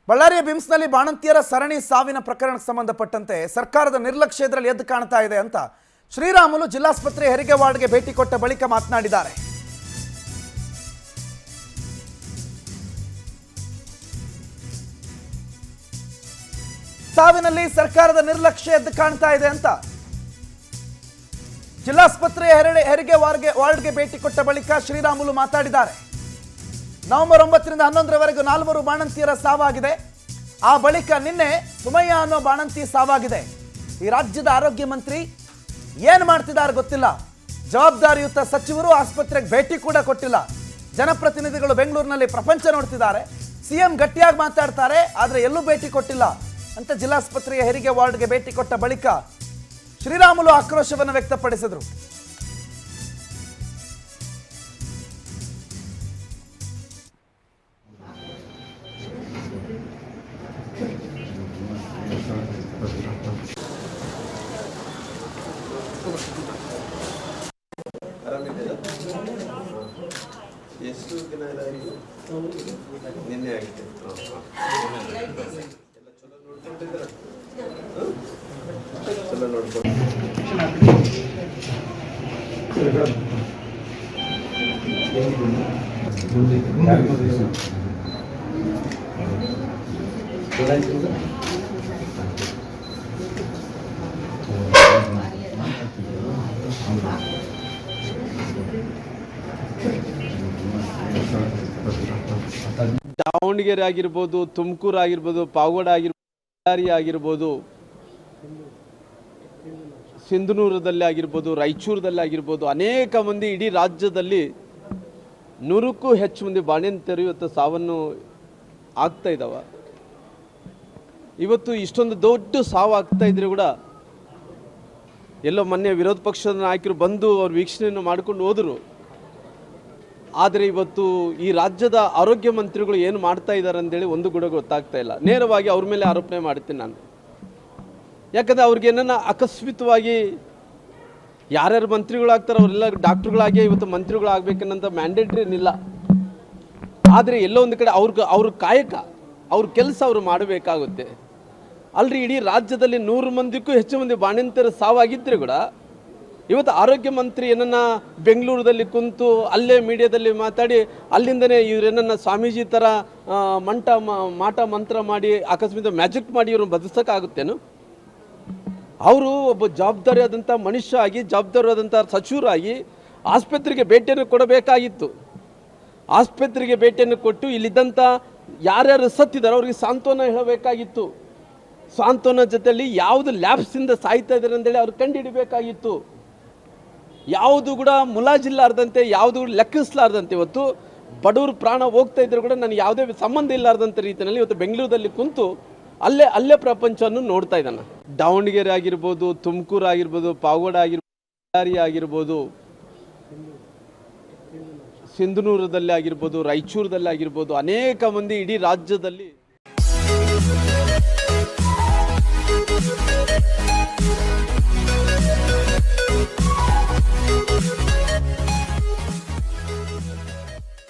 ಬಳ್ಳಾರಿಯ ಬಿಮ್ಸ್ನಲ್ಲಿ ಬಾಣಂತಿಯರ ಸರಣಿ ಸಾವಿನ ಪ್ರಕರಣಕ್ಕೆ ಸಂಬಂಧಪಟ್ಟಂತೆ ಸರ್ಕಾರದ ನಿರ್ಲಕ್ಷ್ಯ ಇದರಲ್ಲಿ ಎದ್ದು ಕಾಣ್ತಾ ಇದೆ ಅಂತ ಶ್ರೀರಾಮುಲು ಜಿಲ್ಲಾಸ್ಪತ್ರೆ ಹೆರಿಗೆ ವಾರ್ಡ್ಗೆ ಭೇಟಿ ಕೊಟ್ಟ ಬಳಿಕ ಮಾತನಾಡಿದ್ದಾರೆ. ಸಾವಿನಲ್ಲಿ ಸರ್ಕಾರದ ನಿರ್ಲಕ್ಷ್ಯ ಎದ್ದು ಕಾಣ್ತಾ ಇದೆ ಅಂತ ಜಿಲ್ಲಾಸ್ಪತ್ರೆಯ ಹೆರಿಗೆ ವಾರ್ಡ್ಗೆ ಭೇಟಿ ಕೊಟ್ಟ ಬಳಿಕ ಶ್ರೀರಾಮುಲು ಮಾತಾಡಿದ್ದಾರೆ. ನವೆಂಬರ್ 9ರಿಂದ 11ರವರೆಗೂ 4 ಬಾಣಂತಿಯರ ಸಾವಾಗಿದೆ. ಆ ಬಳಿಕ ನಿನ್ನೆ ಸುಮಯ್ಯ ಅನ್ನೋ ಬಾಣಂತಿ ಸಾವಾಗಿದೆ. ಈ ರಾಜ್ಯದ ಆರೋಗ್ಯ ಮಂತ್ರಿ ಏನು ಮಾಡ್ತಿದ್ದಾರೆ ಗೊತ್ತಿಲ್ಲ. ಜವಾಬ್ದಾರಿಯುತ ಸಚಿವರು ಆಸ್ಪತ್ರೆಗೆ ಭೇಟಿ ಕೂಡ ಕೊಟ್ಟಿಲ್ಲ. ಜನಪ್ರತಿನಿಧಿಗಳು ಬೆಂಗಳೂರಿನಲ್ಲಿ ಪ್ರಪಂಚ ನೋಡ್ತಿದ್ದಾರೆ. ಸಿಎಂ ಗಟ್ಟಿಯಾಗಿ ಮಾತಾಡ್ತಾರೆ, ಆದರೆ ಎಲ್ಲೂ ಭೇಟಿ ಕೊಟ್ಟಿಲ್ಲ ಅಂತ ಜಿಲ್ಲಾಸ್ಪತ್ರೆಯ ಹೆರಿಗೆ ವಾರ್ಡ್ಗೆ ಭೇಟಿ ಕೊಟ್ಟ ಬಳಿಕ ಶ್ರೀರಾಮುಲು ಆಕ್ರೋಶವನ್ನು ವ್ಯಕ್ತಪಡಿಸಿದರು. ಎಷ್ಟು ದಿನ ನಿನ್ನೆ ಆಗಿದೆ. ಎಲ್ಲ ಚಲೋ ನೋಡ್ಕೊಂಡಿದ್ದೀರ, ಚಲೋ ನೋಡ್ಕೊಂಡು ದಾವಣಗೆರೆ ಆಗಿರ್ಬೋದು, ತುಮಕೂರು ಆಗಿರ್ಬೋದು, ಪಾವಗಡ ಆಗಿರ್ಬೋದು, ಬಳ್ಳಾರಿ ಆಗಿರ್ಬೋದು, ಸಿಂಧನೂರದಲ್ಲಿ ಆಗಿರ್ಬೋದು, ರಾಯಚೂರದಲ್ಲಿ ಆಗಿರ್ಬೋದು, ಅನೇಕ ಮಂದಿ ಇಡೀ ರಾಜ್ಯದಲ್ಲಿ 100ಕ್ಕೂ ಹೆಚ್ಚು ಮಂದಿ ಬಾಣಂತಿಯರು ಇವತ್ತು ಸಾವನ್ನು ಆಗ್ತಾ ಇದ್ದಾವೆ. ಇವತ್ತು ಇಷ್ಟೊಂದು ದೊಡ್ಡ ಸಾವು ಆಗ್ತಾ ಇದ್ರೆ ಕೂಡ ಎಲ್ಲೋ ಮೊನ್ನೆ ವಿರೋಧ ಪಕ್ಷದ ನಾಯಕರು ಬಂದು ಅವ್ರು ವೀಕ್ಷಣೆಯನ್ನು ಮಾಡ್ಕೊಂಡು ಹೋದರು. ಆದರೆ ಇವತ್ತು ಈ ರಾಜ್ಯದ ಆರೋಗ್ಯ ಮಂತ್ರಿಗಳು ಏನು ಮಾಡ್ತಾ ಇದ್ದಾರೆ ಅಂತೇಳಿ ಒಂದು ಕೂಡ ಗೊತ್ತಾಗ್ತಾ ಇಲ್ಲ. ನೇರವಾಗಿ ಅವ್ರ ಮೇಲೆ ಆರೋಪಣೆ ಮಾಡ್ತೀನಿ ನಾನು. ಯಾಕಂದರೆ ಅವ್ರಿಗೆ ಏನನ್ನ ಅಕಸ್ಮಿತವಾಗಿ ಯಾರ್ಯಾರು ಮಂತ್ರಿಗಳಾಗ್ತಾರೆ ಅವರೆಲ್ಲ ಡಾಕ್ಟ್ರುಗಳಾಗಿ ಇವತ್ತು ಮಂತ್ರಿಗಳಾಗಬೇಕನ್ನಂಥ ಮ್ಯಾಂಡೇಟ್ರಿ ಏನಿಲ್ಲ. ಆದರೆ ಎಲ್ಲೋ ಒಂದು ಕಡೆ ಅವ್ರ ಕಾಯಕ, ಅವ್ರ ಕೆಲಸ ಅವರು ಮಾಡಬೇಕಾಗುತ್ತೆ ಅಲ್ರಿ. ಇಡೀ ರಾಜ್ಯದಲ್ಲಿ 100 ಮಂದಿಗೂ ಹೆಚ್ಚು ಮಂದಿ ಬಾಣಂತಿಯರ ಸಾವಾಗಿದ್ದರೆ ಕೂಡ ಇವತ್ತು ಆರೋಗ್ಯ ಮಂತ್ರಿ ಏನನ್ನ ಬೆಂಗಳೂರಲ್ಲಿ ಕುಂತು ಅಲ್ಲೇ ಮೀಡಿಯಾದಲ್ಲಿ ಮಾತಾಡಿ ಅಲ್ಲಿಂದನೇ ಇವರೇನನ್ನ ಸ್ವಾಮೀಜಿ ಥರ ಮಾಟ ಮಂತ್ರ ಮಾಡಿ ಅಕಸ್ಮಾತ್ ಮ್ಯಾಜಿಕ್ ಮಾಡಿ ಇವ್ರನ್ನ ಬದುಕೋಕ್ಕಾಗುತ್ತೇನು? ಅವರು ಒಬ್ಬ ಜವಾಬ್ದಾರಿಯಾದಂಥ ಮನುಷ್ಯ ಆಗಿ, ಜವಾಬ್ದಾರಿಯಾದಂಥ ಸಚಿವರಾಗಿ ಆಸ್ಪತ್ರೆಗೆ ಭೇಟಿಯನ್ನು ಕೊಡಬೇಕಾಗಿತ್ತು. ಆಸ್ಪತ್ರೆಗೆ ಭೇಟಿಯನ್ನು ಕೊಟ್ಟು ಇಲ್ಲಿದ್ದಂಥ ಯಾರ್ಯಾರು ಸತ್ತಿದ್ದಾರೆ ಅವ್ರಿಗೆ ಸಾಂತ್ವನ ಹೇಳಬೇಕಾಗಿತ್ತು. ಸಾಂತ್ವನ ಜೊತೆಯಲ್ಲಿ ಯಾವುದು ಲ್ಯಾಬ್ಸಿಂದ ಸಾಯ್ತಾ ಇದ್ದಾರೆ ಅಂತೇಳಿ ಅವ್ರು ಕಂಡುಹಿಡಬೇಕಾಗಿತ್ತು. ಯಾವುದು ಕೂಡ ಮುಲಾಜಿಲ್ಲಾರ್ದಂತೆ, ಯಾವುದು ಲೆಕ್ಕಿಸಲಾರ್ದಂತೆ ಇವತ್ತು ಬಡವರು ಪ್ರಾಣ ಹೋಗ್ತಾ ಇದ್ರು ಕೂಡ ನನಗೆ ಯಾವುದೇ ಸಂಬಂಧ ಇಲ್ಲಾರ್ದಂಥ ರೀತಿಯಲ್ಲಿ ಇವತ್ತು ಬೆಂಗಳೂರಲ್ಲಿ ಕುಂತು ಅಲ್ಲೇ ಪ್ರಪಂಚವನ್ನು ನೋಡ್ತಾ ಇದ್ದಾನೆ. ದಾವಣಗೆರೆ ಆಗಿರ್ಬೋದು, ತುಮಕೂರು ಆಗಿರ್ಬೋದು, ಪಾವಗಡ ಆಗಿರ್ಬೋದು, ಬಳ್ಳಾರಿ ಆಗಿರ್ಬೋದು, ಸಿಂಧನೂರದಲ್ಲಿ ಆಗಿರ್ಬೋದು, ರಾಯಚೂರದಲ್ಲಿ ಆಗಿರ್ಬೋದು, ಅನೇಕ ಮಂದಿ ಇಡೀ ರಾಜ್ಯದಲ್ಲಿ